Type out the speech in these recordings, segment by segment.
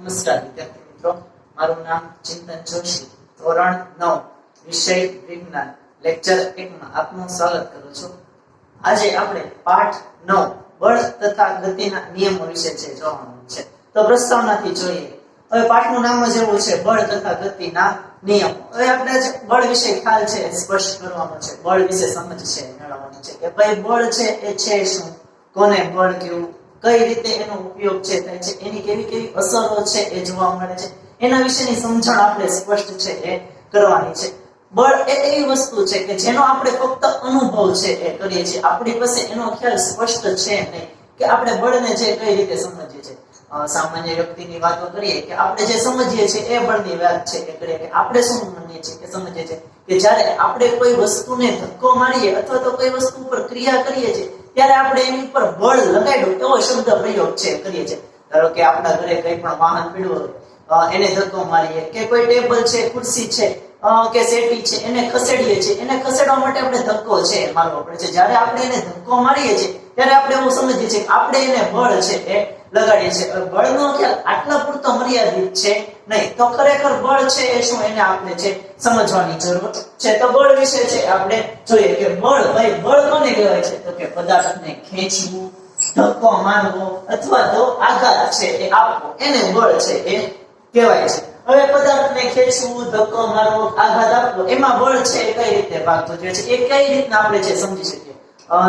નમસ્કાર વિદ્યાર્થી મિત્રો, મારું નામ ચિંતન જોશી, ધોરણ 9, વિષય વિજ્ઞાન, લેક્ચર 1 માં આપનું સ્વાગત કરું છું। આજે આપણે પાઠ 9 બળ તથા ગતિના નિયમો વિશે જોવાનું છે। તો પ્રસ્તાવનાથી જોઈએ। હવે પાઠનું નામ જ એવું છે, બળ તથા ગતિના નિયમો। હવે આપણે આજે બળ વિશે ખ્યાલ છે સ્પષ્ટ કરવાનો છે, બળ વિશે સમજ છે મેળવવાની છે કે ભાઈ બળ છે એ છે શું, કોને બળ કેવું, કઈ રીતે એનો ઉપયોગ છે થાય છે, એની કેવી કેવી અસરો છે એ જોવા મળે છે, એના વિશેની સમજણ આપણે સ્પષ્ટ છે એ કરવાની છે। બળ એ એવી વસ્તુ છે કે જેનો આપણે ફક્ત અનુભવ છે એ કરીએ છીએ, આપણી પાસે એનો ખ્યાલ સ્પષ્ટ છે નહીં કે આપણે બળને જે કઈ રીતે સમજીએ છીએ। સામાન્ય વ્યક્તિની વાતો કરીએ કે આપણે જે સમજીએ છીએ એ બળની વાત છે એ કરીએ કે આપણે શું માનીએ છીએ કે સમજીએ છીએ કે જ્યારે આપણે કોઈ વસ્તુને ધક્કો મારીએ અથવા તો કોઈ વસ્તુ ઉપર ક્રિયા કરીએ છીએ ત્યારે આપણે એની ઉપર બળ લગાડ્યું એવો શબ્દ પ્રયોગ છે કરીએ છીએ। ધારો કે આપણા ઘરે કંઈ પણ વાહન પડ્યું હોય એને ધક્કો મારીએ કે કોઈ ટેબલ છે, ખુરશી છે કે સેટી છે એને ખસેડીએ છીએ, એને ખસેડવા માટે આપણે ધક્કો છે મારવો પડે છે। જ્યારે આપણે એને ધક્કો મારીએ છીએ ત્યારે આપણે એવું સમજીએ છીએ કે આપણે એને બળ છે એ લગાડીએ છીએ। બળનો ખ્યાલ આટલા પૂરતો મર્યાદિત છે નહીં, તો ખરેખર બળ છે એ શું એને આપણે છે સમજવાની જરૂર છે। તો બળ વિશે છે આપણે જોઈએ કે બળ, ભાઈ બળ કોને કહેવાય છે તો કે પદાર્થને ખેંચવું, ધક્કો મારવો અથવા તો આઘાત છે એ આપવો, એને બળ છે એ કહેવાય છે। હવે પદાર્થને ખેંચવું, ધક્કો મારવો, આઘાત આપવો, એમાં બળ છે એ કઈ રીતે ભાગ ભજવે છે એ કઈ રીતના આપણે છે સમજી શકીએ।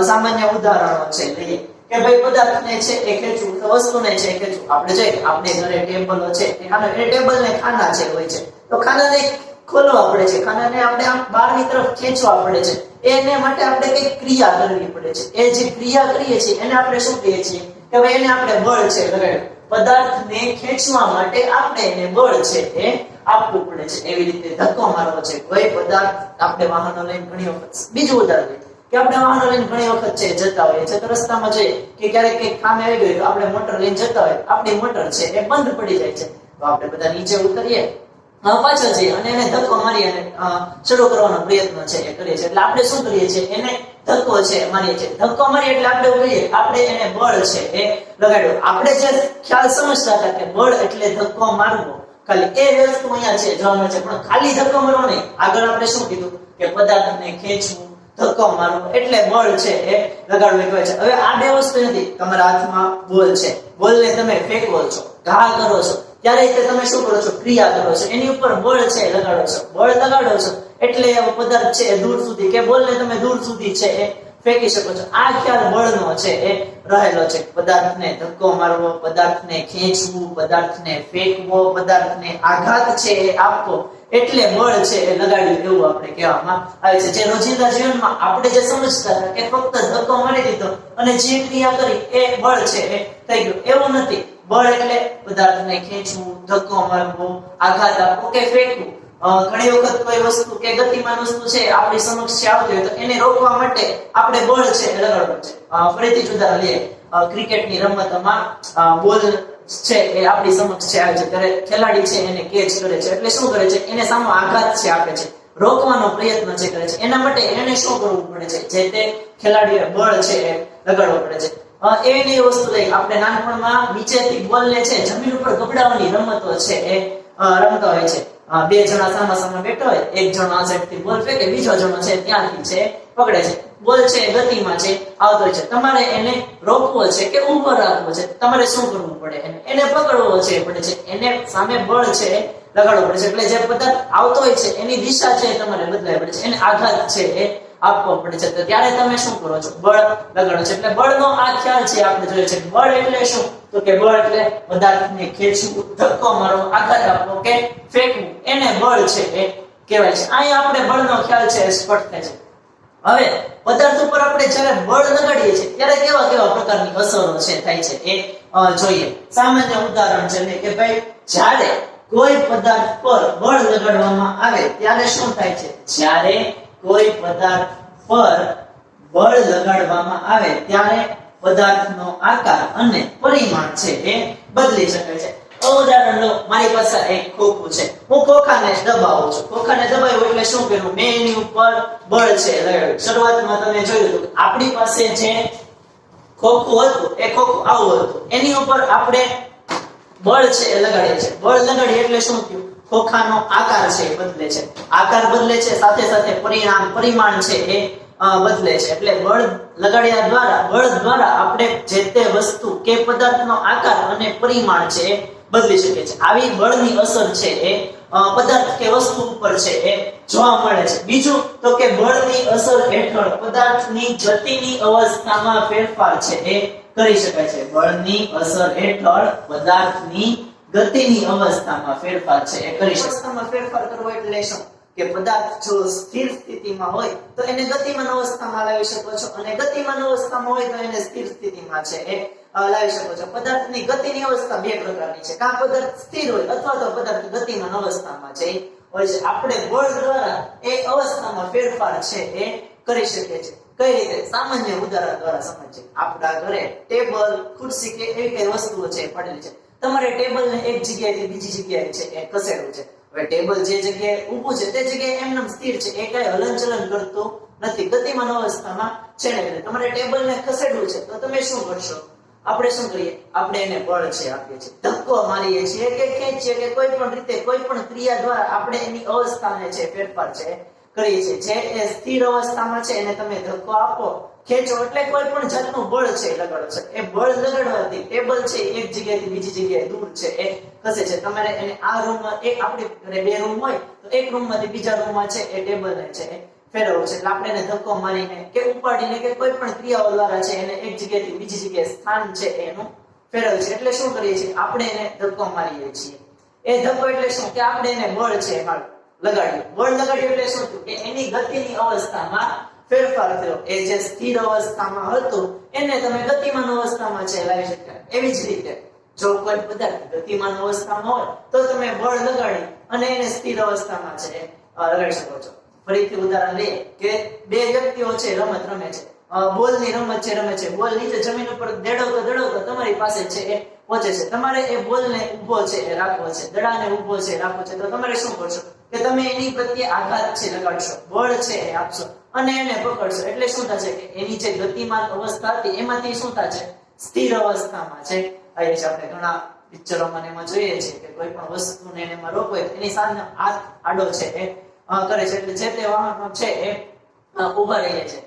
સામાન્ય ઉદાહરણો છે લઈએ કે ભાઈ પદાર્થને છે એ ખેંચવું, તો વસ્તુને છે એ ખેંચવું, આપણે જોઈએ આપણે ઘરે ટેબલો છે કે એ ટેબલને ખાના છે હોય છે, તો ખાનાને ખોલવા પડે છે, ખાનાને આપણે આમ બહારની તરફ ખેંચવા પડે છે, એને માટે આપણે કઈ ક્રિયા કરવી પડે છે। એ જે ક્રિયા કરીએ છીએ એને આપણે શું કહીએ છીએ કે ભાઈ એને આપણે બળ છે લગાડ્યું। પદાર્થને ખેંચવા માટે આપણે એને બળ છે એ આપવું પડે છે। એવી રીતે ધક્કો મારવો છે, કોઈ પદાર્થ આપણે વાહનો લઈને ઘણી વખત, બીજું ઉદાહરણ કે આપણે વાહનો લઈને ઘણી વખત છે જતા હોઈએ છીએ, તો રસ્તામાં જોઈએ કે ક્યારેક કંઈક ખામી આવી ગઈ તો આપણે મોટર લઈને જતા હોય, આપણી મોટર છે એ બંધ પડી જાય છે, તો આપણે બધા નીચે ઉતરીએ, પાછળ જઈએ અને એને ધક્કો મારી અને શરૂ કરવાનો પ્રયત્ન છે એ કરીએ છીએ। એટલે આપણે શું કરીએ છીએ, એને ધક્કો છે મારીએ છીએ, ધક્કો મારીએ એટલે આપણે કહીએ આપણે એને બળ છે એ લગાડ્યો। આપણે જે ખ્યાલ સમજતા હતા કે બળ એટલે ધક્કો મારવો, ખાલી એ વસ્તુ અહીંયા છે જોવા મળે છે, પણ ખાલી ધક્કો મારવો નહીં, આગળ આપણે શું કીધું કે પદાર્થને ખેંચવું, ધક્કો મારવો એટલે બળ છે એ લગાડવું કહેવાય છે। હવે આ બે વસ્તુ નથી, તમારા હાથમાં બોલ છે, બોલને તમે ફેંકવો છો, ઘા કરો છો, ત્યારે તે તમે શું કરો છો, ક્રિયા કરો છો, એની ઉપર બળ છે લગાડો છો, બળ લગાડો છો એટલે એવો પદાર્થ છે દૂર સુધી કે બોલને તમે દૂર સુધી છે એ ફેંકી શકો છો। આ ખ્યાલ બળનો છે એ રહેલો છે, પદાર્થને ધક્કો મારવો, પદાર્થને ખેંચવું, પદાર્થને ફેંકવો, પદાર્થને આઘાત છે એ આપવો એટલે બળ છે એ લગાડ્યું એવું આપણે કહેવામાં આવે છે। જે રોજિંદા જીવનમાં આપણે જે સમજતા હતા કે ફક્ત ધક્કો મારી દીધો અને જે ક્રિયા કરી એ બળ છે એ થઈ ગયું, એવું નથી। બળ એટલે પદાર્થને ખેંચવું, ધક્કો મારવો, આઘાત આપવો કે ફેંકવું। ઘણી વખત કોઈ વસ્તુ કે ગતિમાન વસ્તુ છે આપણી સમક્ષ આવતી હોય તો એને રોકવા માટે આપણે બળ છે લગાડવું છે। ફરીથી જુદા લઈએ, ક્રિકેટની રમતમાં બોલ છે એ આપણી સમક્ષ છે આવે છે, ત્યારે ખેલાડી છે એને કેચ કરે છે એટલે શું કરે છે, એને સામે આઘાત છે આપે છે, રોકવાનો પ્રયત્ન છે કરે છે, એના માટે એને શું કરવું પડે છે, જે તે ખેલાડીએ બળ છે એ લગાડવો પડે છે। એવી વસ્તુ લઈ આપણે નાનપણમાં નીચેથી બોલને છે જમીન ઉપર ગબડાવવાની રમતો છે એ રમતા હોય છે। બે જણા સામા સામે બેઠા હોય, એક જણો આ સાઈડથી બોલ ફેંકે, બીજો જણો છે ત્યાંથી છે પકડે છે, બોલ છે ગતિમાં છે આવતો હોય છે, તમારે એને રોકવો છે કે ઉપર રાખવો છે, તમારે શું કરવું પડે, એને પકડવો છે પડે છે, એને સામે બળ છે લગાડવો પડે છે। એટલે જે પદાર્થ આવતો હોય છે એની દિશા છે તમારે બદલાવી પડે છે, એને આઘાત છે એ આપવો પડે છે, તો ત્યારે તમે શું કરો છો, બળ લગાડો છો। એટલે બળનો આ ખ્યાલ છે આપણે જોઈએ છે। બળ એટલે શું તો કે બળ એટલે પદાર્થને ખેંચવું, ધક્કો મારવો, આઘાત આપવો કે ફેંકવું, એને બળ છે એ કહેવાય છે। અહીં આપણે બળનો ખ્યાલ છે સ્પષ્ટ થાય છે। હવે પદાર્થ ઉપર આપણે જ્યારે બળ લગાડીએ છીએ ત્યારે કેવા કેવા પ્રકારની અસરો છે થાય છે એ જોઈએ। સામાન્ય ઉદાહરણ છે કે ભાઈ જ્યારે કોઈ પદાર્થ પર બળ લગાડવામાં આવે ત્યારે શું થાય છે, જ્યારે કોઈ પદાર્થ પર બળ લગાડવામાં આવે ત્યારે પદાર્થનો આકાર અને પરિમાણ છે એ બદલી શકે છે। ઉદાહરણ લો, મારી પાસે એક ખોખું છે, હું ખોખાને દબાવું છું, ખોખાને દબાવ્યું એટલે શું કર્યું, મેં એની ઉપર બળ છે લગાડ્યું। શરૂઆતમાં તમે જોયું હતું આપણી પાસે જે ખોખું હતું એ ખોખું આવું હતું, એની ઉપર આપણે બળ છે એ લગાડીએ છીએ. બળ લગાડીએ એટલે શું થયું? ખોખાનો આકાર છે એ બદલે છે. આકાર બદલે છે, સાથે સાથે પરિમાણ છે એ બદલે છે. એટલે બળ દ્વારા આપણે જે તે વસ્તુ કે પદાર્થનો આકાર અને પરિમાણ છે એ બદલી શકીએ છીએ. આવી બળની અસર છે એ પદાર્થ કે વસ્તુ ઉપર છે એ જોવા મળે છે. બીજું તો કે બળની અસર હેઠળ પદાર્થની ગતિની અવસ્થામાં ફેરફાર છે એ કરી શકાય છે. બળની અસર હેઠળ પદાર્થની ગતિની અવસ્થામાં ફેરફાર છે એ કરી શકાય. અવસ્થામાં ફેરફાર કરવો એટલે શું? કે પદાર્થ જો સ્થિર સ્થિતિમાં હોય તો એને ગતિમાન અવસ્થામાં લાવી શકો છો, અને ગતિમાન અવસ્થામાં હોય તો એને સ્થિર સ્થિતિમાં છે એ લાવી શકો છો. પદાર્થની ગતિની અવસ્થા બે પ્રકારની છે. કાં પદાર્થ સ્થિર હોય અથવા તો પદાર્થ ગતિમાન અવસ્થામાં છે હોય છે. આપણે બળ દ્વારા એ અવસ્થામાં ફેરફાર છે એ કરી શકીએ છીએ. કઈ રીતે? સામાન્ય ઉદાહરણ દ્વારા સમજીએ. આપણા ઘરે ટેબલ, ખુરશી કે એવી કઈ વસ્તુઓ છે પડેલી છે. તમારે ટેબલને એક જગ્યાએથી બીજી જગ્યાએ છે એ ખસેડવું છે. હવે ટેબલ જે જગ્યાએ ઊભું છે તે જગ્યાએ એમનેમ સ્થિર છે, એ કઈ હલનચલન કરતું નથી, ગતિમાન અવસ્થામાં છે ને. તમારે ટેબલને ખસેડવું છે તો તમે શું કરશો? આપણે શું કરીએ? આપણે એને બળ છે આપીએ છીએ, ધક્કો મારીએ છીએ કે ખેંચીએ કે કોઈ પણ રીતે કોઈ પણ ક્રિયા દ્વારા આપણે એની અવસ્થાને છે ફેરફાર છે કરીએ છીએ. જે એ સ્થિર અવસ્થામાં છે એને તમે ધક્કો આપો, ખેંચો એટલે કોઈ પણ જાતનું બળ છે લગાડો છે. એ બળ લગાડવાથી ટેબલ છે એક જગ્યાએથી બીજી જગ્યાએ દૂર છે એ ખસે છે. તમારે એને આ રૂમમાં, એક આપણી ઘરે બે રૂમ હોય તો એક રૂમમાંથી બીજા રૂમમાં છે એ ટેબલને છે ફેરવવું છે. એટલે આપણે એને ધક્કો મારીને કે ઉપાડીને કે કોઈ પણ ક્રિયાઓ દ્વારા છે એને એક જગ્યાએથી બીજી જગ્યાએ સ્થાન છે એનું ફેરવવું છે. એટલે શું કરીએ છીએ? આપણે એને ધક્કો મારીએ છીએ. એ ધક્કો એટલે શું? કે આપણે એને બળ છે લગાડ્યું. બળ લગાડ્યું એટલે શું થયું? કે એની ગતિની અવસ્થામાં ફેરફાર થયો. એ જે સ્થિર અવસ્થામાં હતું એને તમે ગતિમાન અવસ્થામાં છે લાવી શક્યા. એવી જ રીતે જો કોઈ પદાર્થ ગતિમાન અવસ્થામાં હોય તો તમે બળ લગાડી અને એને સ્થિર અવસ્થામાં છે લગાડી શકો છો. ફરીથી ઉદાહરણ લઈએ કે બે વ્યક્તિઓ છે રમત રમે છે, બોલની રમત છે રમે છે. બોલ નીચે જમીન ઉપર દડાવતો તમારી પાસે છે એ પહોંચે છે. તમારે એ બોલને ઊભો છે એ રાખવો છે, દડાને ઊભો છે રાખવો છે. તો તમારે શું કરશો? કે તમે એની પ્રત્યે આઘાત છે લગાડશો, બળ છે એ આપશો અને એને પકડશો. એટલે શું થશે? કે એની જે ગતિમાન અવસ્થા હતી એમાંથી શું થશે? સ્થિર અવસ્થામાં છે આવી છે. આપણે ઘણા પિક્ચરોમાં એમાં જોઈએ છે કે કોઈ પણ વસ્તુને એમાં રોકો એની સામે હાથ આડો છે એ કરે છે. એટલે જે તે વાહનો છે એ ઉભા રહે છે.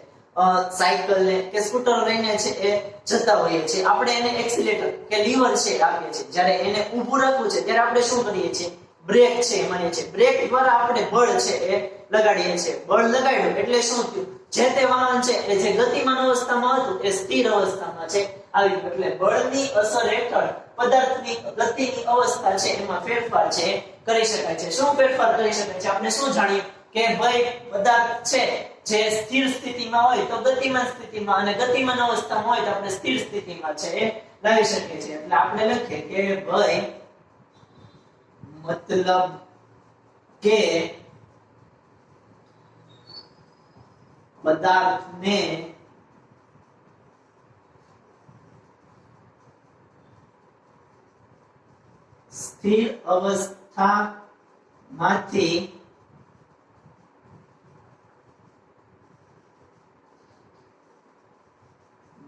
સાયકલ ને કે સ્કૂટર લઈને છે એ જતા હોઈએ છીએ. આપણે એને એક્સિલેટર કે લીવર છે આપીએ છીએ. જ્યારે એને ઊભું રાખવું છે ત્યારે આપણે શું કરીએ છીએ? બ્રેક છે મારીએ છીએ. બ્રેક દ્વારા આપણે બળ છે એ લગાડીએ છીએ. બળ લગાડ્યું એટલે શું થયું? જે તે વાહન છે એ જે ગતિમાન અવસ્થામાં હતું એ સ્થિર અવસ્થામાં છે આવી ગયું. એટલે બળની અસર હેઠળ પદાર્થની ગતિની અવસ્થા છે એમાં ફેરફાર છે કરી શકાય છે. શું ફેરફાર કરી શકાય છે? આપણે શું જાણીએ કે ભાઈ પદાર્થ છે જે સ્થિર સ્થિતિમાં હોય તો ગતિમાન સ્થિતિમાં, અને ગતિમાન અવસ્થામાં હોય તો આપણે સ્થિર સ્થિતિમાં છે એ લાવી શકીએ છીએ. એટલે આપણે લખીએ કે ભાઈ મતલબ કે પદાર્થને સ્થિર અવસ્થામાંથી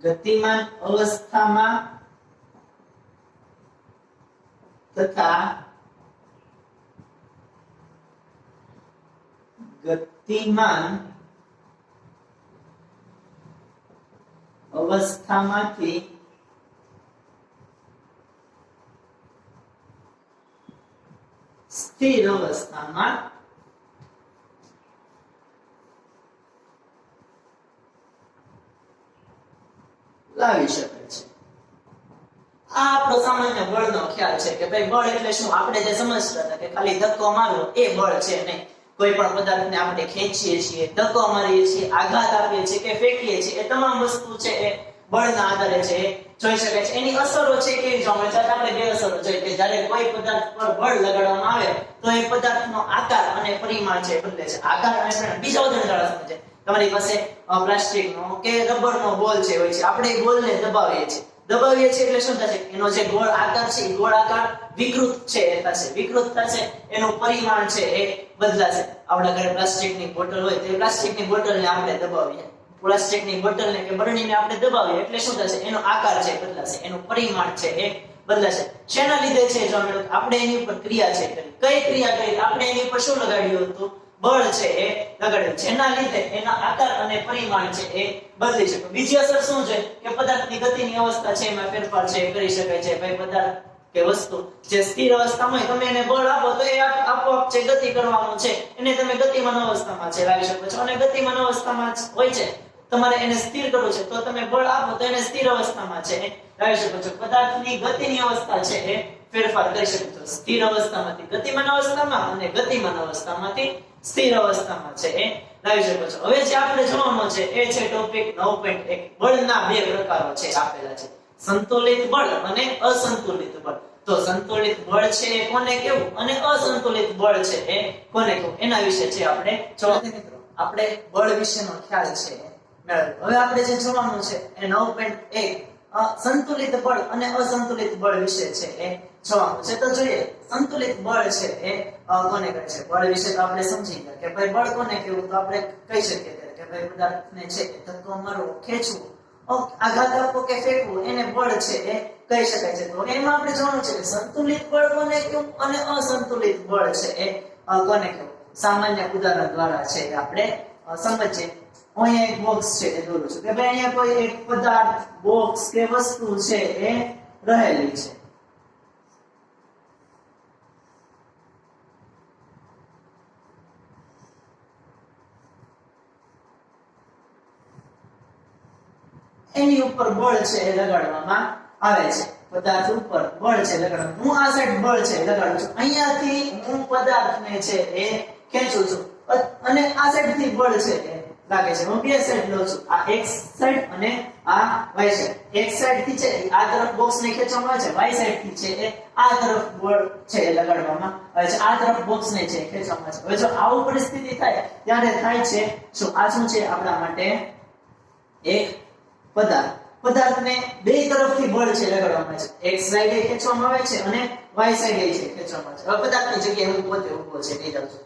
ગતિમાન અવસ્થામાં તથા ગતિમાન અવસ્થામાંથી સ્થિર અવસ્થામાં લાવી શકાય છે. આ આપણો સામાન્ય બળનો ખ્યાલ છે કે ભાઈ બળ એટલે શું? આપણે જે સમજતા હતા કે ખાલી ધક્કો મારવો એ બળ છે નહીં. કોઈ પણ પદાર્થને આપણે ખેંચીએ છીએ, ધક્કો મારીએ છીએ, આઘાત આપીએ છીએ કે ફેંકીએ છીએ, એ તમામ વસ્તુ છે એ બળના આધારે છે જોઈ શકાય છે. એની અસરો છે કેવી જોવા મળે છે? આપણે બે અસરો જોઈએ કે જ્યારે કોઈ પદાર્થ પર બળ લગાડવામાં આવે તો એ પદાર્થનો આકાર અને પરિમાણ છે બદલે છે. આકાર અને પરિમાણ બીજા ઉદાહરણ દ્વારા સમજે. તમારી પાસે પ્લાસ્ટિકનો કે રબરનો બોલ છે હોય છે. આપણે એ બોલને દબાવીએ છીએ એટલે શું થશે? એનો જે ગોળ આકાર છે એ ગોળ આકાર વિકૃત છે એ થશે. વિકૃત થશે એનું પરિમાણ છે એ બદલાશે. આપણા ઘરે પ્લાસ્ટિકની બોટલ હોય તો પ્લાસ્ટિકની બોટલને આપણે દબાવીએ, પ્લાસ્ટિકની બોટલને કે બરણીને આપણે દબાવીએ એટલે શું થશે? એનો આકાર છે બદલાશે, એનું પરિમાણ છે એ બદલાશે. શેના લીધે છે? જો આપણે એની ઉપર ક્રિયા છે કરી. કઈ ક્રિયા કરી? આપણે એની ઉપર શું લગાડ્યું હતું? બળ છે એ લગાડ્યું. જેના લીધે એના આકાર અને પરિમાણ છે એ બદલી શકે. બીજી અસર શું છે કે પદાર્થની ગતિની અવસ્થા છે એમાં ફેરફાર છે એ કરી શકાય છે. ભાઈ પદાર્થ કે વસ્તુ જે સ્થિર અવસ્થામાં હોય તમે એને બળ આપો તો એ આપોઆપ જે ગતિ કરવાનું છે એને તમે ગતિમાન અવસ્થામાં છે લાવી શકો છો. અને ગતિમાન અવસ્થામાં હોય છે તમારે એને સ્થિર કરવું છે તો તમે બળ આપો તો એને સ્થિર અવસ્થામાં છે લાવી શકો છો. પદાર્થની ગતિની અવસ્થા છે એ ફેરફાર કરી શકો છો. સ્થિર અવસ્થામાંથી ગતિમાન અવસ્થામાં અને ગતિમાન અવસ્થામાંથી સ્થિર અવસ્થામાં છે એ લાવી શકો છો. હવે જે આપણે જોવાનું છે એ છે ટોપિક 9.1 બળના બે પ્રકારો છે આપેલા છે. સંતુલિત બળ અને અસંતુલિત બળ. તો સંતુલિત બળ છે એ કોને કહેવું અને અસંતુલિત બળ છે એ કોને કહેવું એના વિશે છે આપણે જોવાનું. મિત્રો આપણે બળ વિશેનો ખ્યાલ છે મેળવ્યો. હવે આપણે જે જોવાનું છે એ 9.1 સંતુલિત બળ અને અસંતુલિત બળ વિશે છે એ જોવાનું છે. તો જોઈએ સંતુલિત બળ છે એ કોને કહે છે? બળ વિશે તો આપણે સમજી ગયા કે ભાઈ બળ કોને કહેવું. તો આપણે કહી શકીએ કે ભાઈ પદાર્થને છે ધક્કો મારવો, ખેંચવું, આઘાત આપવો કે ફેંકવું એને બળ છે એ કહી શકાય છે. તો એમાં આપણે જોવાનું છે કે સંતુલિત બળ કોને કહેવું અને અસંતુલિત બળ છે એ કોને કહેવું. સામાન્ય ઉદાહરણ દ્વારા છે આપણે સમજીએ. અહીંયા એક બોક્સ છે એ દોરું છું કે ભાઈ અહીંયા કોઈ એક પદાર્થ, બોક્સ કે વસ્તુ છે એ રહેલી છે. એની ઉપર બળ છે એ લગાડવામાં આવે છે. પદાર્થ ઉપર બળ છે લગાડવાનું. હું આ સાઈડ બળ છે લગાડું છું. અહીંયાથી હું પદાર્થને છે એ ખેંચું છું અને આ સાઈડ થી બળ છે એ લાગે છે. હું બે સાઈડ લઉં છું, આ એક સાઈડ અને આ વાય સાઈડ. એક સાઈડ થી છે આ તરફ બોક્સ ને ખેંચવામાં આવે છે, વાય સાઈડ થી છે એ આ તરફ બળ છે એ લગાડવામાં આવે છે. આ તરફ બોક્સ ને છે ખેંચવામાં આવે છે. હવે જો આવું પરિસ્થિતિ થાય ત્યારે થાય છે શું? આ શું છે આપણા માટે? એક પદાર્થને બે તરફથી બળ છે લગાડવામાં આવે છે. એક સાઈડે ખેંચવામાં આવે છે અને વાય સાઈડે છે ખેંચવામાં આવે છે. હવે પદાર્થની જગ્યાએ હું પોતે ઊભો છે કહી દઉં છું.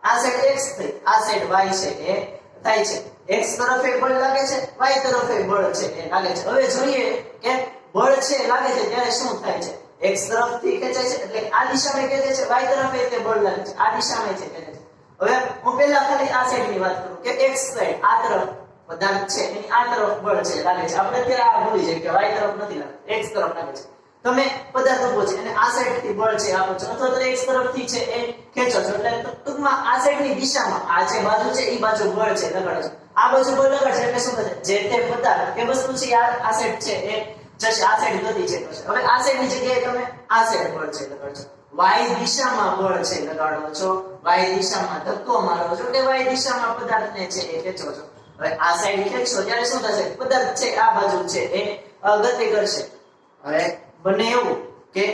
આ સાઈડ x થઈ, આ સાઈડ y છે એ થાય છે. x તરફે બળ લાગે છે, y તરફે બળ છે એ લાગે છે. હવે જોઈએ કે બળ છે લાગે છે ત્યારે શું થાય છે? x તરફથી ખેંચાય છે એટલે આ દિશામાં ખેંચાય છે, y તરફે તે બળ લાગે છે, આ દિશામાં છે ખેંચાય છે. હવે હું પહેલા ખાલી આ સાઈડની વાત કરું કે x સાઈડ આ તરફ પદાર્થ છે એની આ તરફ બળ છે લાગે છે. આપણે અત્યારે આ ભૂલી જાય કે y તરફ નથી લાગતું, x તરફ લાગે છે. તમે પદાર્થ ઉભો છે અને આ સાઈડ થી બળ છે આપો છો અથવા તો x તરફથી છે એ ખેંચો છો એટલે ટૂંકમાં આ સાઈડની દિશામાં આ જે બાજુ છે એ બાજુ બળ છે લગાડો છો. આ બાજુ બળ લગાડશે એટલે શું થશે? જે તે પદાર્થ કે વસ્તુ છે આ સાઈડ છે એ જશે, આ સાઈડ ગતિ છે કરશે. હવે આ સાઈડની જગ્યાએ તમે આ સાઈડ બળ છે લગાડો છો. y દિશામાં બળ છે લગાડો છો, y દિશામાં ધક્કો મારો છો કે y દિશામાં પદાર્થને છે એ ખેંચો છો. હવે આ સાઈડ ખેંચો ત્યારે શું થશે? પદાર્થ છે આ બાજુ છે એ ગતિ કરશે. હવે બને એવું કે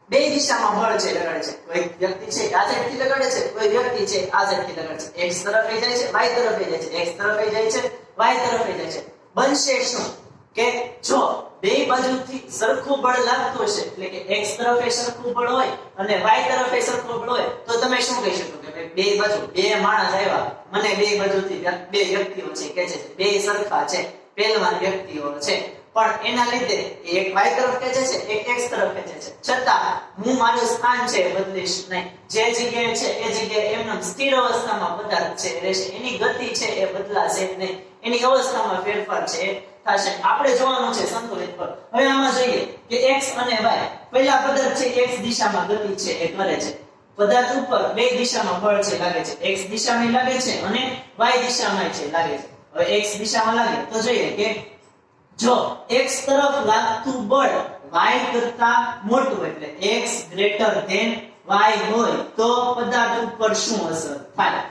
બે દિશામાં બળ છે લગાડે છે. કોઈ વ્યક્તિ છે આ સાઈડ થી લગાડે છે, કોઈ વ્યક્તિ છે આ સાઈડ થી લગાડે છે. x તરફે જાય છે, y તરફે જાય છે, x તરફે જાય છે, y તરફે જાય છે. બનશે શું કે જો બે બાજુથી સરખું બળ લાગતું હશે એટલે કે x તરફે સરખું બળ હોય અને y તરફે સરખું બળ હોય તો તમે શું કહી શકો કે ભાઈ બે બાજુ બે માણસ આવ્યા, મને બે બાજુથી બે વ્યક્તિઓ છે કે છે બે સરખા છે, પહેલવાન વ્યક્તિઓ છે, પણ એના લીધે એક y તરફ ખેંચે છે, એક x તરફ ખેંચે છે, છતાં હું મારું સ્થાન છે બદલીશ નહીં. જે જગ્યાએ છે એ જગ્યાએ એમનેમ સ્થિર અવસ્થામાં પદાર્થ છે રહેશે, એની ગતિ છે એ બદલાશે નહીં, એની અવસ્થામાં ફેરફાર છે થશે. આપણે જોવાનું છે સંતુલિત બળ. હવે આમાં જોઈએ કે x અને y, પહેલા પદાર્થ છે x દિશામાં ગતિ છે એ કરે છે. પદાર્થ ઉપર બે દિશામાં બળ છે લાગે છે, x દિશામાં લાગે છે અને y દિશામાં છે લાગે છે. હવે x દિશામાં લાગે તો જોઈએ કે જો x તરફ લાગતું બળ y કરતા મોટું એટલે x ગ્રેટર ધેન y હોય તો પદાર્થ ઉપર શું અસર થાય?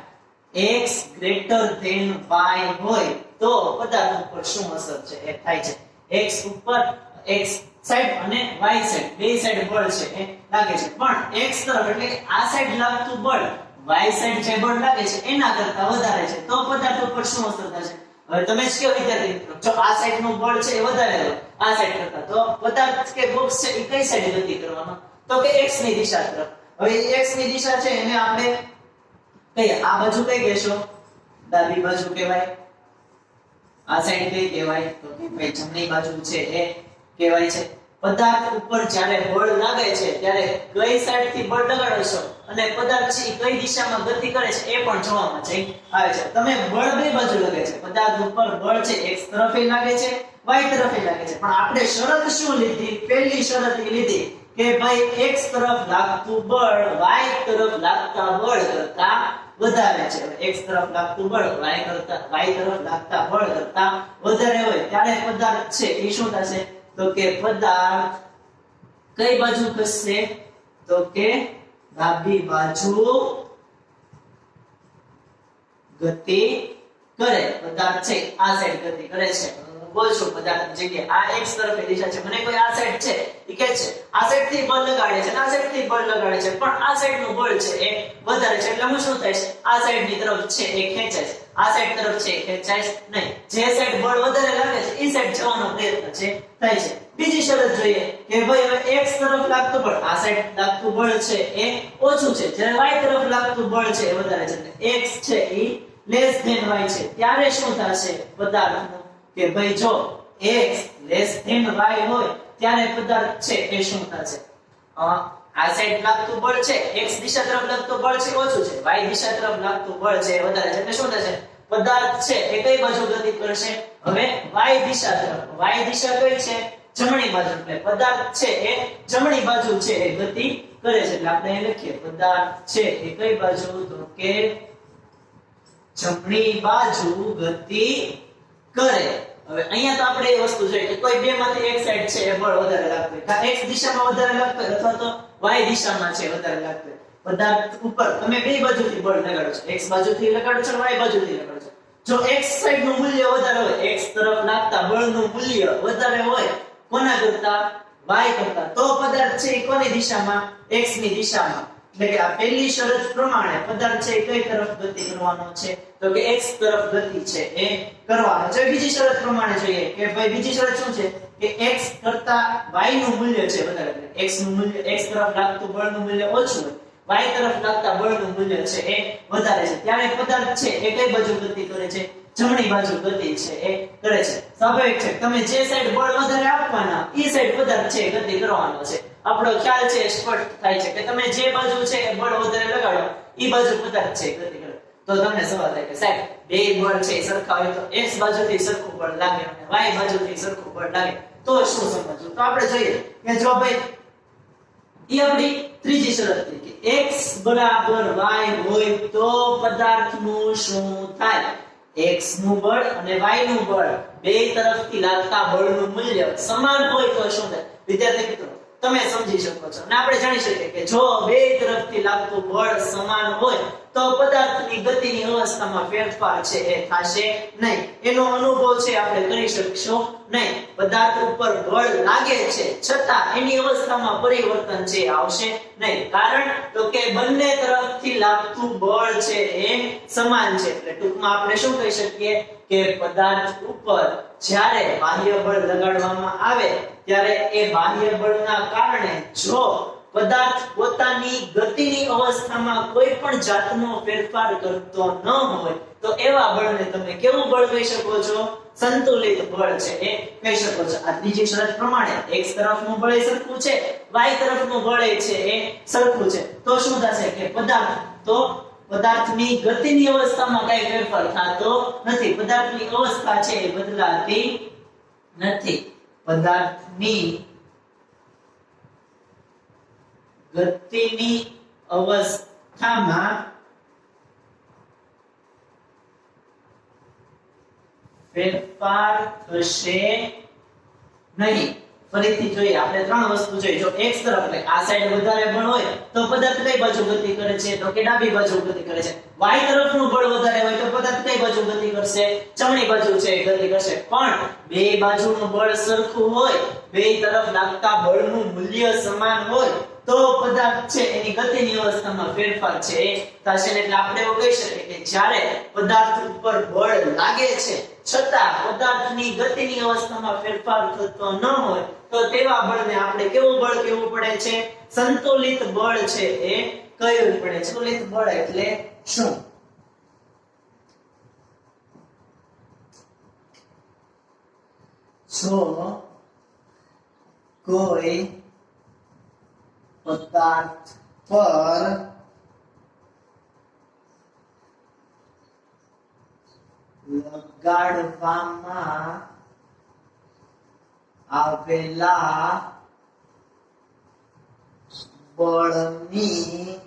x ગ્રેટર ધેન y હોય તો પદાર્થ ઉપર શું અસર છે એ થાય છે. x ઉપર x સાઈડ અને y સાઈડ બે સાઈડ બળ છે એ લાગે છે, પણ x તરફ એટલે કે આ સાઈડ લાગતું બળ y સાઈડ જે બળ લાગે છે એના કરતા વધારે છે તો પદાર્થ ઉપર શું અસર થશે? હવે તમે જ કયો વિદ્યાર્થી મિત્રો, જો આ સાઈડ નું બળ છે એ વધારે હોય આ સાઈડ કરતા તો પદાર્થ કે બોક્સ છે એ કઈ સાઈડ ગતિ કરવાનો? તો કે x ની દિશા તરફ. હવે x ની દિશા છે એને આપણે કહીએ આ બાજુ કઈ કહેશો? ડાબી બાજુ કહેવાય. આ સાઈડ કઈ કહેવાય? તો કે ભાઈ જમણી બાજુ છે એ કહેવાય છે. પદાર્થ ઉપર જ્યારે બળ લાગે છે ત્યારે કઈ સાઈડ થી બળ લગાડો છો અને પદાર્થ છે કઈ દિશામાં ગતિ કરે છે એ પણ જોવામાં છે આવે છે. તમે બળ બે બાજુ લાગે છે, પદાર્થ ઉપર બળ છે x તરફે લાગે છે y તરફે લાગે છે, પણ આપણે શરત શું લીધી? પહેલી શરત એ લીધી કે ભાઈ x તરફ લાગતું બળ y તરફ લાગતા બળ કરતા વધારે છે. x તરફ લાગતું બળ y તરફ લાગતા બળ કરતા વધારે હોય ત્યારે પદાર્થ છે એ શું થશે? તો કે પદાર્થ કઈ બાજુ ખસશે? તો કે ડાબી બાજુ ગતિ કરે. પદાર્થ છે આ સાઈડ ગતિ કરે છે. હું બોલ છું પદાર્થની જગ્યાએ આ x તરફની દિશા છે, મને કોઈ આ સાઈડ છે એ કે છે આ સાઈડ થી બળ લગાડે છે, આ સાઈડ થી બળ લગાડે છે, પણ આ સાઈડ નું બળ છે એ વધારે છે એટલે હું શું થાય છે? આ સાઈડ ની તરફ છે એ ખેંચાય છે, આ સાઈડ તરફ છે એ ખેંચાય નહીં. જે સાઈડ બળ વધારે લાગે છે એ સાઈડ જવાનો પ્રયત્ન છે થાય છે. બીજી શરત જોઈએ કે ભાઈ હવે x તરફ લાગતું બળ આ સાઈડ લાગતું બળ છે એ ઓછું છે, જ્યારે y તરફ લાગતું બળ છે એ વધારે છે એટલે x છે એ લેસ ધેન y છે. ત્યારે શું થશે પદાર્થનું? કે ભાઈ જો x લેસ ધેન y હોય ત્યારે પદાર્થ છે એ શું થશે? આ સાઈડ લાગતું બળ છે x દિશા તરફ લાગતું બળ છે ઓછું છે, y દિશા તરફ લાગતું બળ છે વધારે છે એટલે શું થશે? પદાર્થ છે એ કઈ બાજુ ગતિ કરશે? હવે y દિશા તરફ. y દિશા કઈ છે? જમણી બાજુ. એટલે પદાર્થ છે એ જમણી બાજુ છે એ ગતિ કરે છે એટલે આપણે અહીં લખીએ પદાર્થ છે એ કઈ બાજુ? તો કે જમણી બાજુ ગતિ કરે. હવે અહીંયા તો આપણે એ વસ્તુ જોઈએ કે કોઈ બે માંથી એક સાઈડ છે એ બળ વધારે લાગતું હોય, કા x દિશામાં વધારે લાગતું હોય અથવા તો y દિશામાં છે વધારે લાગતું હોય. પદાર્થ ઉપર તમે બે બાજુથી બળ લગાડો છો, x બાજુથી લગાડો છો અને y બાજુથી લગાડો છો. જો x સાઈડ નું મૂલ્ય વધારે હોય, x તરફ લાગતા બળનું મૂલ્ય વધારે હોય કોના કરતા? y કરતા, તો પદાર્થ છે એ કોની દિશામાં? x ની દિશામાં. એટલે કે આ પહેલી શરત પ્રમાણે પદાર્થ છે કઈ તરફ ગતિ કરવાનો છે? તો કે x તરફ ગતિ છે એ કરવાનો છે. બીજી શરત પ્રમાણે જોઈએ કે ભાઈ બીજી શરત શું છે? કે x કરતા y નું મૂલ્ય છે વધારે. x નું મૂલ્ય x તરફ લાગતું બળનું મૂલ્ય ઓછું હોય, y તરફ લાગતા બળનું મૂલ્ય છે એ વધારે છે ત્યારે પદાર્થ છે એ કઈ બાજુ ગતિ કરે છે? જમણી બાજુ ગતિ છે એ કરે છે. સ્વાભાવિક છે તમે જે સાઈડ બળ વધારે આપવાના એ સાઈડ પદાર્થ છે ગતિ કરવાનો છે. આપણો ખ્યાલ છે સ્પષ્ટ થાય છે કે તમે જે બાજુ છે બળ વધારે લગાડો એ બાજુ પદાર્થ છે ગતિ કરે. તો તમને સવાલ થાય કે સાહેબ બે બળ છે સરખા હોય તો x બાજુથી સરખું બળ લાગે અને y બાજુથી સરખું બળ લાગે તો શું સમજવું? તો આપણે જોઈએ કે જો ભાઈ એ આપણી ત્રીજી શરત છે કે x બરાબર y હોય તો પદાર્થનું શું થાય? x નું બળ અને y નું બળ બે તરફથી લાગતા બળનું મૂલ્ય સમાન હોય તો શું થાય? વિદ્યાર્થી મિત્રો તમે સમજી શકો છો અને આપણે જાણી શકીએ કે જો બે તરફથી લાગતું બળ સમાન હોય તો પદાર્થની ગતિની અવસ્થામાં ફેરફાર છે એ થશે નહીં. એનો અનુભવ છે આપણે કરી શકશું નહીં. પદાર્થ ઉપર બળ લાગે છે છતાં એની અવસ્થામાં પરિવર્તન છે આવશે નહીં. કારણ તો કે બંને તરફથી લાગતું બળ છે એ સમાન છે. એટલે ટૂંકમાં આપણે શું કહી શકીએ કે પદાર્થ ઉપર જ્યારે બાહ્ય બળ લગાડવામાં આવે ત્યારે એ બાહ્ય બળના કારણે જો પદાર્થ પોતાની ગતિની અવસ્થામાં કોઈ પણ જાતનો ફેરફાર કરતો ન હોય તો એવા બળને તમે કેવું બળ કહી શકો છો? સંતુલિત બળ છે એ કહી શકો છો. આ ત્રીજી શરત પ્રમાણે x તરફનું બળ સરખું છે, y તરફનું બળ છે એ સરખું છે તો શું થશે કે પદાર્થની ગતિની અવસ્થામાં કઈ ફેરફાર થતો નથી. પદાર્થની અવસ્થા છે એ બદલાતી નથી. પદાર્થની ગતિની અવસ્થામાં ફેરફાર થશે નહીં. ફરીથી જોઈએ આપણે ત્રણ વસ્તુ જોઈએ. જો x તરફ એટલે આ સાઈડ વધારે બળ હોય તો પદાર્થ કઈ બાજુ ગતિ કરે છે? તો કે ડાબી બાજુ ગતિ કરે છે. y તરફનું બળ વધારે હોય તો પદાર્થ કઈ બાજુ ગતિ કરશે? જમણી બાજુ છે ગતિ કરશે. પણ બે બાજુનું બળ સરખું હોય, બે તરફ લાગતા બળનું મૂલ્ય સમાન હોય તો પદાર્થ છે એની ગતિની અવસ્થામાં ફેરફાર છે એ થશે. એટલે આપણે એવું કહી શકીએ કે જ્યારે પદાર્થ ઉપર બળ લાગે છે છતાં પદાર્થની ગતિની અવસ્થામાં ફેરફાર થતો ન હોય તો તેવા બળને આપણે કેવું બળ કહેવું પડે છે? સંતુલિત બળ છે એ કહેવું પડે. સંતુલિત બળ એટલે શું? જો કોઈ પદાર્થ પર લગાડવામાં આવેલા બળની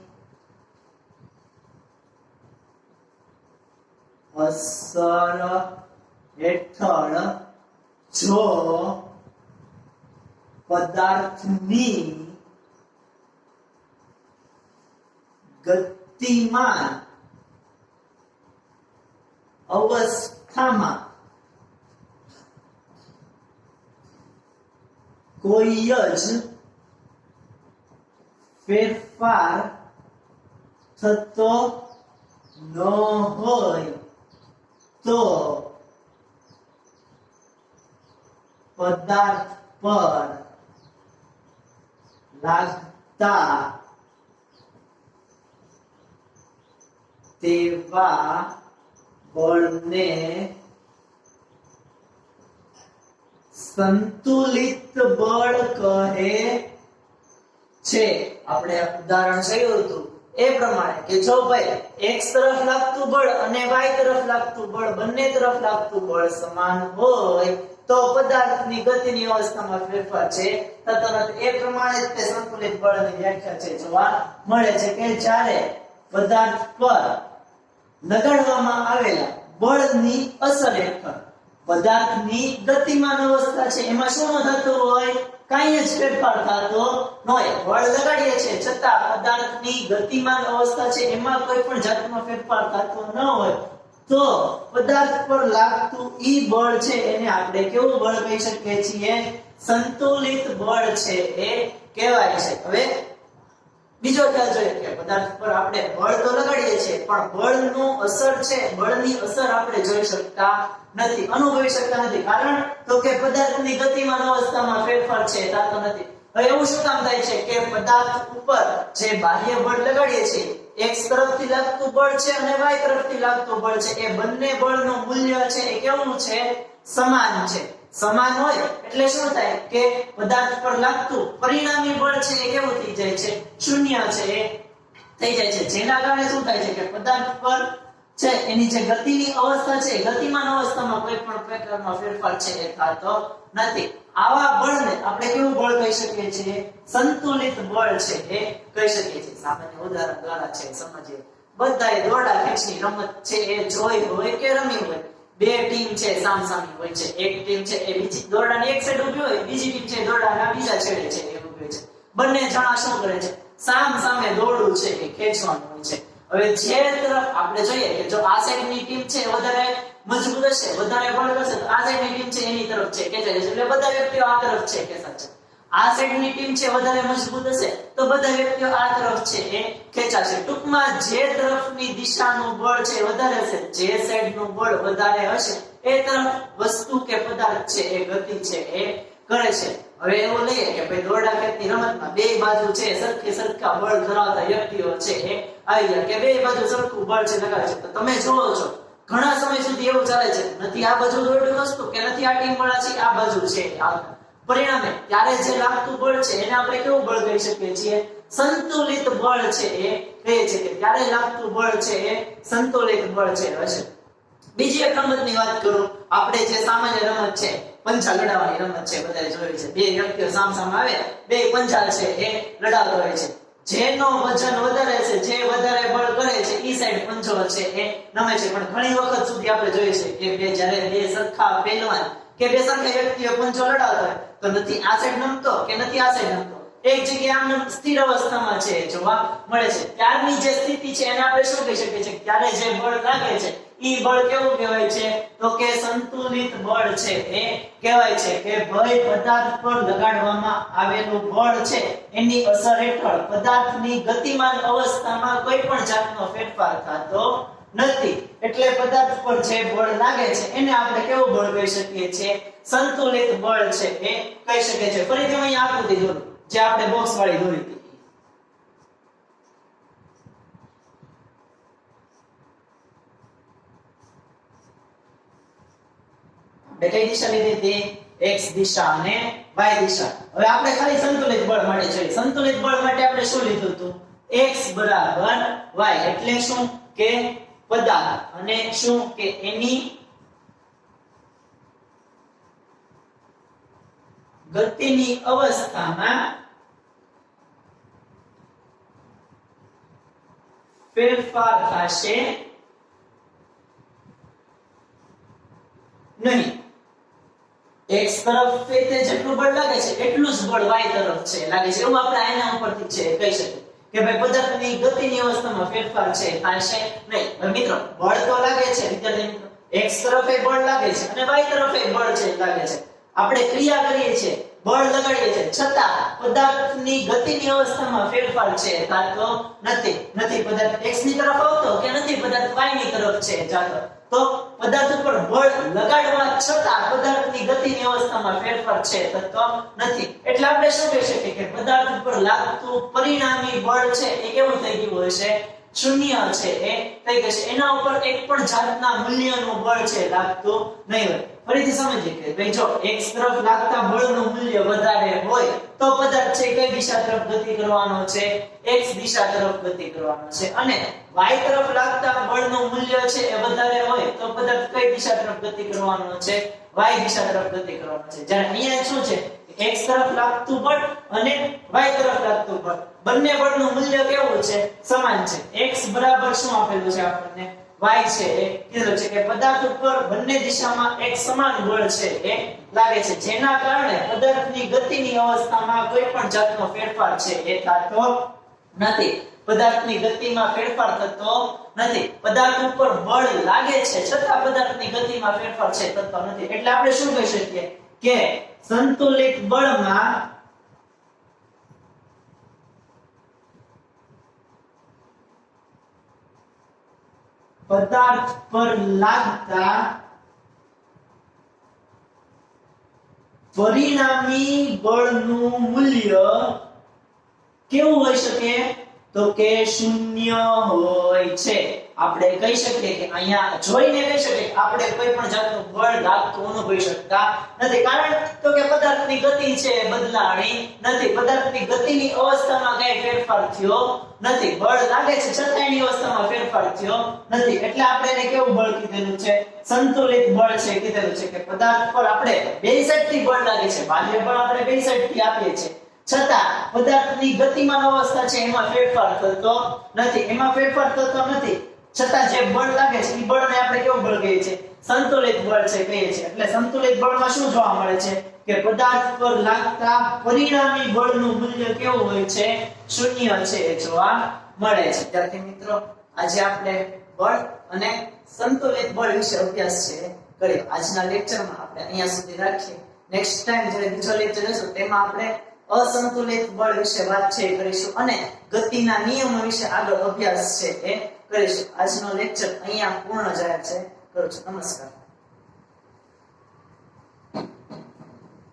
અસર હેઠળ જો પદાર્થની ગતિમાન અવસ્થામાં કોઈ જ ફેરફાર થતો ન હોય તો પદાર્થ પર લાગતા તેવા બળને સંતુલિત બળ કહે છે. આપણે ઉદાહરણ જોયું હતું એ પ્રમાણે કે જો ભાઈ x તરફ લાગતું બળ અને y તરફ લાગતું બળ બંને તરફ લાગતું બળ સમાન હોય તો પદાર્થની ગતિની અવસ્થામાં ફેરફાર છે થતો નથી. એ પ્રમાણે જ તે સંતુલિત બળની વ્યાખ્યા છે જોવા મળે છે કે જ્યારે પદાર્થ પર લગાડવામાં આવેલા બળની અસર હેઠળ પદાર્થની ગતિમાન અવસ્થા છે એમાં શું ન થતું હોય, કાંઈ જ ફેરફાર થતો ન હોય. બળ લગાડીએ છીએ છતાં પદાર્થની ગતિમાન અવસ્થા છે એમાં કોઈ પણ જાતનો ફેરફાર થતો ન હોય તો પદાર્થ પર લાગતું ઈ બળ છે એને આપણે કેવું બળ કહી શકીએ છીએ? સંતુલિત બળ છે એ કહેવાય છે. હવે બીજો ખ્યાલ જોઈએ કે પદાર્થ પર આપણે બળ તો લગાડીએ છીએ પણ બળનું અસર છે, બળની અસર આપણે જોઈ શકતા નથી, અનુભવી શકતા નથી. કારણ તો કે પદાર્થની ગતિમાન અવસ્થામાં ફેરફાર છે થતો નથી. હવે એવું શું કામ થાય છે કે પદાર્થ ઉપર જે બાહ્ય બળ લગાડીએ છીએ x તરફથી લાગતું બળ છે અને y તરફથી લાગતું બળ છે એ બંને બળનું મૂલ્ય છે એ કેવું છે? સમાન છે. સમાન હોય એટલે શું થાય કે પદાર્થ પર લાગતું પરિણામી બળ છે એ કેવું થઈ જાય છે? શૂન્ય છે એ થઈ જાય છે. જેના કારણે શું થાય છે કે પદાર્થ પર છે એની જે ગતિની અવસ્થા છે ગતિમાન અવસ્થામાં કોઈ પણ પ્રકારનો ફેરફાર છે એ થતો નથી. આવા બળને આપણે કેવું બળ કહી શકીએ છીએ? સંતુલિત બળ છે એ કહી શકીએ છીએ. સામાન્ય ઉદાહરણ દ્વારા છે સમજીએ. બધાએ દોરડા ખેંચની રમત છે એ જોઈ હોય કે રમી હોય, બે ટીમ છે સામસામી હોય છે. એક ટીમ છે એ બીજી દોરડાની એક સાઈડ ઊભી હોય, બીજી ટીમ છે દોરડાના બીજા છેડે છે એ ઊભી છે. બંને જણા શું કરે છે? સામસામે દોરડું છે એ ખેંચવાનું હોય છે. હવે જે તરફ આપણે જોઈએ કે જો આ સાઈડની ટીમ છે વધારે મજબૂત હશે, વધારે બળ કરશે તો આ સાઈડની ટીમ છે એની તરફ છે ખેંચાય છે એટલે બધા વ્યક્તિઓ આ તરફ છે ખેંચાય છે. આ સાઈડની ટીમ છે વધારે મજબૂત હશે તો બધા વ્યક્તિઓ આ તરફ છે એ ખેંચાશે. ટૂંકમાં જે તરફની દિશાનું બળ છે વધારે હશે, જે સાઈડનું બળ વધારે હશે એ તરફ વસ્તુ કે પદાર્થ છે એ ગતિ છે એ કરે છે. હવે એવું લઈએ કે ભાઈ દોરડા ખેંચની રમતમાં બે બાજુ છે સરખા બળ ધરાવતા વ્યક્તિઓ છે એ આવી ગયા કે બે બાજુ સરખું બળ છે લગાડે છે. તો તમે જોવો છો ઘણા સમય સુધી એવું ચાલે છે, નથી આ બાજુ દોરડું વસ્તુ કે નથી આ ટીમ વાળા છે આ બાજુ છે આવતા. પરિણામે ત્યારે જે લાગતું બળ છે એને આપણે કેવું બળ કહી શકીએ છીએ? સંતુલિત બળ છે એ કહીએ છીએ કે ત્યારે લાગતું બળ છે એ સંતુલિત બળ છે હશે. બીજી એક રમતની વાત કરું. આપણે જે સામાન્ય રમત છે પંજા લડાવવાની રમત છે, બધાએ જોઈ છે. બે વ્યક્તિઓ સામસામે આવે, બે પંજા છે એ લડાવતા હોય છે. જેનો વજન વધારે છે, જે વધારે બળ કરે છે ઈ સાઈડ પંજો છે એ નમે છે. પણ ઘણી વખત સુધી આપણે જોઈએ છે કે બે જ્યારે બે સરખા પહેલવાન કે બે સરખા વ્યક્તિઓ પંજો લડાવતા હોય તો નથી આ સાઈડ નમતો કે નથી આ સાઈડ નમતો, એક જગ્યાએ આમ સ્થિર અવસ્થામાં છે જોવા મળે છે. ત્યારની જે સ્થિતિ છે એને આપણે શું કહી શકીએ છીએ? ત્યારે જે બળ લાગે છે ઈ બળ કેવું કહેવાય છે? તો કે સંતુલિત બળ છે એ કહેવાય છે. કે ભાઈ પદાર્થ પર લગાડવામાં આવેલું બળ છે એની અસર હેઠળ પદાર્થની ગતિમાન અવસ્થામાં કોઈ પણ જાતનો ફેરફાર થતો નથી. એટલે પદાર્થ પર જે બળ લાગે છે એને આપણે કેવું બળ કહી શકીએ છીએ? સંતુલિત બળ છે એ કહી શકીએ છીએ. ફરીથી હું અહીંયા આકૃતિ દોરું જે આપણે બોક્સ વાળી દોરી હતી. કઈ દિશા લીધી હતી? x દિશા અને y દિશા. હવે આપણે ખાલી સંતુલિત બળ માટે જોઈએ. સંતુલિત બળ માટે આપણે શું લીધું હતું? x બરાબર y એટલે શું કે પદાર્થ અને શું કે એની ગતિની અવસ્થામાં ફેરફાર થશે નહીં. x તરફ તે જેટલું બળ લાગે છે એટલું જ બળ y તરફ છે લાગે છે એવું આપણે આના ઉપરથી છે કહી શકીએ કે ભાઈ પદાર્થની ગતિની અવસ્થામાં ફેરફાર છે થશે નહીં. હવે મિત્રો બળ તો લાગે છે વિદ્યાર્થી મિત્રો x તરફે બળ લાગે છે અને y તરફે બળ છે લાગે છે. આપણે ક્રિયા કરીએ છીએ બળ લગાડીએ છીએ છતાં પદાર્થની ગતિની અવસ્થામાં ફેરફાર છે થતો નથી. પદાર્થ x ની તરફ આવતો કે નથી પદાર્થ y ની તરફ છે જાતો તો પદાર્થ ઉપર બળ લગાડવા છતાં પદાર્થની ગતિની અવસ્થામાં ફેરફાર છે થતો નથી. એટલે આપણે શું કહી શકીએ કે પદાર્થ ઉપર લાગતું પરિણામી બળ છે એ કેવું થઈ ગયું હશે? શૂન્ય છે એ થઈ જશે. એના ઉપર એક પણ જાતના મૂલ્યનું બળ છે લાગતું નહીં હોય. ફરીથી સમજીએ કે ભાઈ જો x તરફ લાગતા બળનું મૂલ્ય વધારે હોય તો પદાર્થ છે કઈ દિશા તરફ ગતિ કરવાનો છે? x દિશા તરફ ગતિ કરવાનો છે. અને y તરફ લાગતા બળનું મૂલ્ય છે એ વધારે હોય તો પદાર્થ કઈ દિશા તરફ ગતિ કરવાનો છે? y દિશા તરફ ગતિ કરવાનો છે. જ્યારે અહીંયા શું છે? x તરફ લાગતું બળ અને y તરફ લાગતું બળ બંને બળનું મૂલ્ય કેવું છે? સમાન છે. x બરાબર શું આપેલું છે આપણને? y છે એ કીધું છે કે પદાર્થ ઉપર બંને દિશામાં એક સમાન બળ છે એ લાગે છે જેના કારણે પદાર્થની ગતિની અવસ્થામાં કોઈ પણ જાતનો ફેરફાર છે એ થતો નથી. પદાર્થની ગતિમાં ફેરફાર થતો નથી. પદાર્થ ઉપર બળ લાગે છે છતાં પદાર્થની ગતિમાં ફેરફાર છે થતો નથી. એટલે આપણે શું કહી શકીએ કે સંતુલિત બળમાં પદાર્થ પર લાગતા પરિણામી બળનું મૂલ્ય કેવું હોઈ શકે? તો કે શૂન્ય હોય છે. આપણે કહી શકીએ કે અહીંયા જોઈને કહી શકીએ કે આપણે કોઈ પણ જાતનું બળ લાગતું અનુભવી શકતા નથી. કારણ તો કે પદાર્થની ગતિ છે બદલાણી નથી. પદાર્થની ગતિની અવસ્થામાં કઈ ફેરફાર થયો નથી. બળ લાગે છે છતાં એની અવસ્થામાં ફેરફાર થયો નથી. એટલે આપણે એને કેવું બળ કીધેલું છે? સંતુલિત બળ છે કીધેલું છે કે પદાર્થ પર આપણે બે સાઈડથી બળ લાગે છે. બાહ્ય બળ આપણે બે સાઈડથી આપીએ છીએ છતાં પદાર્થની ગતિમાન અવસ્થા છે એમાં ફેરફાર થતો નથી. એમાં ફેરફાર થતો નથી છતાં જે બળ લાગે છે એ બળને આપણે કેવું બળ કહીએ છીએ? સંતુલિત બળ છે કહીએ છીએ. એટલે સંતુલિત બળમાં શું જોવા મળે છે કે પદાર્થ પર લાગતા પરિણામી બળનું મૂલ્ય કેવું હોય છે? શૂન્ય છે એ જોવા મળે છે. વિદ્યાર્થી મિત્રો આજે આપણે બળ અને સંતુલિત બળ વિશે અભ્યાસ છે કર્યો. આજના લેક્ચરમાં આપણે અહીંયા સુધી રાખીએ. નેક્સ્ટ ટાઈમ જ્યારે બીજો લેક્ચર હશે તેમાં આપણે અસંતુલિત બળ વિશે વાત છે કરીશું અને ગતિના નિયમો વિશે આગળ અભ્યાસ છે એ કરીશું. આજનો લેક્ચર અહીંયા પૂર્ણ જાય છે. કરું છું. નમસ્કાર.